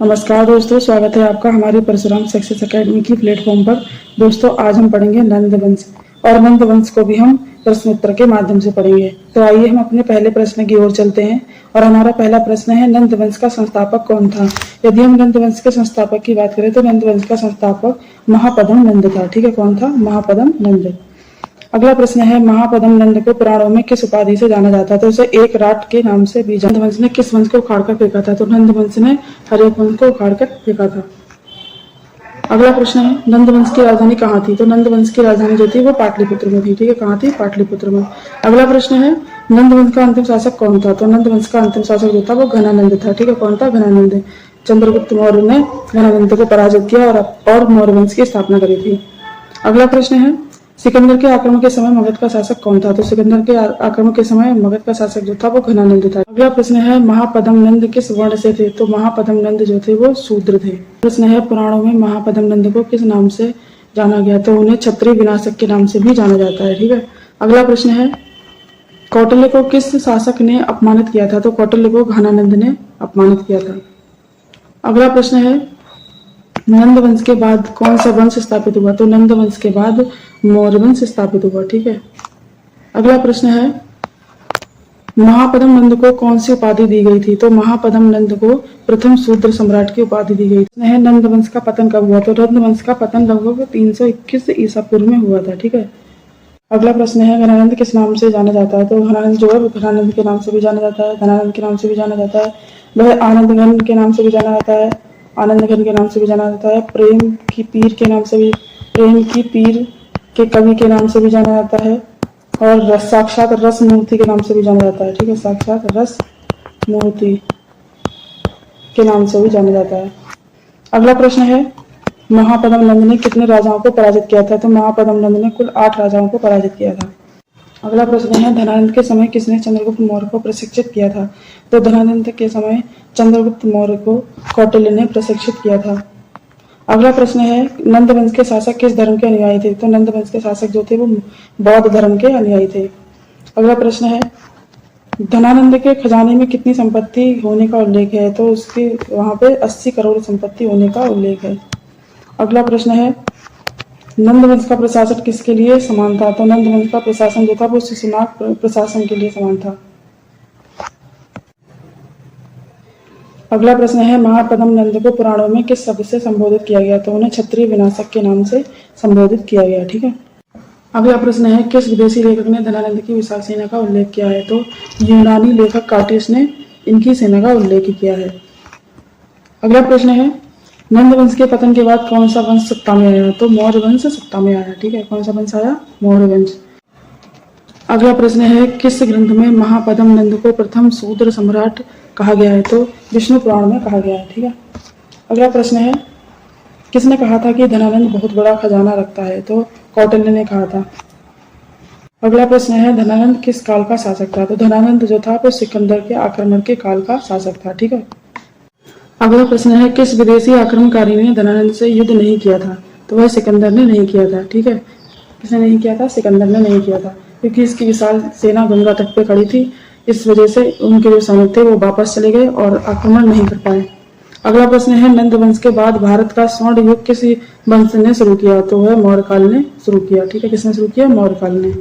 नमस्कार दोस्तों, स्वागत है आपका हमारी परशुराम सक्सेस एकेडमी की प्लेटफॉर्म पर। दोस्तों, आज हम पढ़ेंगे नंदवंश और नंदवंश को भी हम प्रश्नोत्तर के माध्यम से पढ़ेंगे। तो आइए हम अपने पहले प्रश्न की ओर चलते हैं और हमारा पहला प्रश्न है, नंदवंश का संस्थापक कौन था। यदि हम नंदवंश के संस्थापक की बात करें तो नंदवंश का संस्थापक महापद्म नंद था। ठीक है, कौन था? महापद्म नंद। अगला प्रश्न है, महापद्म नंद को पुराणों में किस उपाधि से जाना जाता है? तो उसे एक राट के नाम से भी जाना। नंदवंश ने किस वंश को उखाड़कर फेंका था? तो नंदवंश ने हर्यक वंश को उखाड़कर फेंका था। अगला प्रश्न है, नंदवंश की राजधानी कहाँ थी? तो नंदवंश की राजधानी जो थी वो पाटलिपुत्र में थी। ठीक है, कहाँ थी? पाटलिपुत्र में। अगला प्रश्न है, नंदवंश का अंतिम शासक कौन था? तो नंदवंश का अंतिम शासक जो था वो घनानंद था। ठीक है, कौन था? घनानंद। चंद्रगुप्त मौर्य ने घनानंद को पराजित किया और मौर्य वंश की स्थापना करी थी। अगला प्रश्न है, सिकंदर के आक्रमण के समय मगध का शासक कौन था? तो सिकंदर के आक्रमण के समय मगध का शासक जो था वो घनानंद था। अगला प्रश्न है, महापद्म नंद किस वर्ण से थे? तो महापद्म नंद जो थे वो शूद्र थे। प्रश्न है, पुराणों में महापद्म नंद को किस नाम से जाना गया? तो उन्हें क्षत्रिय विनाशक के नाम से भी जाना जाता है। ठीक है। अगला प्रश्न है, कौटिल्य को किस शासक ने अपमानित किया था? तो कौटिल्य को घनानंद ने अपमानित किया था। अगला प्रश्न है, नंद वंश के बाद कौन सा वंश स्थापित हुआ? तो नंद वंश के बाद मौर्य वंश स्थापित हुआ। ठीक है। अगला प्रश्न है, महापद्म नंद को कौन सी उपाधि दी गई थी? तो महापद्म नंद को प्रथम शूद्र सम्राट की उपाधि दी गई थी। नंद वंश का पतन कब हुआ? तो नंद वंश का पतन लगभग 321 ईसा पूर्व में हुआ था। ठीक है। अगला प्रश्न है, घनानंद किस नाम से जाना जाता है? तो घनानंद जो है घनानंद के नाम से भी जाना जाता है, धनानंद के नाम से भी जाना जाता है, वह आनंद घन के नाम से भी जाना जाता है, आनंद घन के नाम से भी जाना जाता है, प्रेम की पीर के नाम से भी, प्रेम की पीर के कवि के नाम से भी जाना जाता है, और साक्षात रस मूर्ति के नाम से भी जाना जाता है। ठीक है, साक्षात रस मूर्ति के नाम से भी जाना जाता है। अगला प्रश्न है, महापद्म नंद ने कितने राजाओं को पराजित किया था? तो महापद्म नंद ने कुल 8 राजाओं को पराजित किया था। अगला प्रश्न है, धनानंद के समय किसने चंद्रगुप्त मौर्य को प्रशिक्षित किया था? तो धनानंद के समय चंद्रगुप्त मौर्य को कौटिल्य ने प्रशिक्षित किया था। अगला प्रश्न है, नंद वंश के शासक किस धर्म के अनुयायी थे? तो नंद वंश के शासक जो थे वो बौद्ध धर्म के अनुयायी थे। अगला प्रश्न है, धनानंद के खजाने में कितनी संपत्ति होने का उल्लेख है? तो उसके वहां पे 80 करोड़ संपत्ति होने का उल्लेख है। अगला प्रश्न है, नंद वंश का प्रशासन किसके लिए समान था? तो नंद वंश का प्रशासन जो था वो शिशुनाग प्रशासन के लिए समान था। अगला प्रश्न है, महापद्म नंद को पुराणों में किस शब्द से संबोधित किया गया? तो उन्हें क्षत्रिय विनाशक के नाम से संबोधित किया गया। ठीक है। अगला प्रश्न है, किस विदेशी लेखक ने धनानंद की विशाल सेना का उल्लेख किया है? तो यूनानी लेखक कार्टिस ने इनकी सेना का उल्लेख किया है। अगला प्रश्न है, नंद वंश के पतन के बाद कौन सा वंश सत्ता में आया? तो मौर्य वंश सत्ता में आया। ठीक है, कौन सा वंश आया? मौर्य वंश। अगला प्रश्न है, किस ग्रंथ में महापद्म नंद को प्रथम शूद्र सम्राट कहा गया है? तो विष्णु पुराण में कहा गया है। ठीक है। अगला प्रश्न है, किसने कहा था कि धनानंद बहुत बड़ा खजाना रखता है? तो कौटिल्य ने कहा था। अगला प्रश्न है, धनानंद किस काल का शासक था? तो धनानंद जो था वो सिकंदर के आक्रमण के काल का शासक था। ठीक है। अगला प्रश्न है, किस विदेशी आक्रमणकारी ने धनानंद से युद्ध नहीं किया था? तो वह सिकंदर ने नहीं किया था। ठीक है, किसने नहीं किया था? सिकंदर ने नहीं किया था, क्योंकि इसकी विशाल सेना गंगा तट पे खड़ी थी। इस वजह से उनके जो सैनिक थे वो वापस चले गए और आक्रमण नहीं कर पाए। अगला प्रश्न है, नंद वंश के बाद भारत का स्वर्ण युग किस वंश ने शुरू किया? तो वह मौर्य काल ने शुरू किया। ठीक है, किसने शुरू किया? मौर्य काल ने।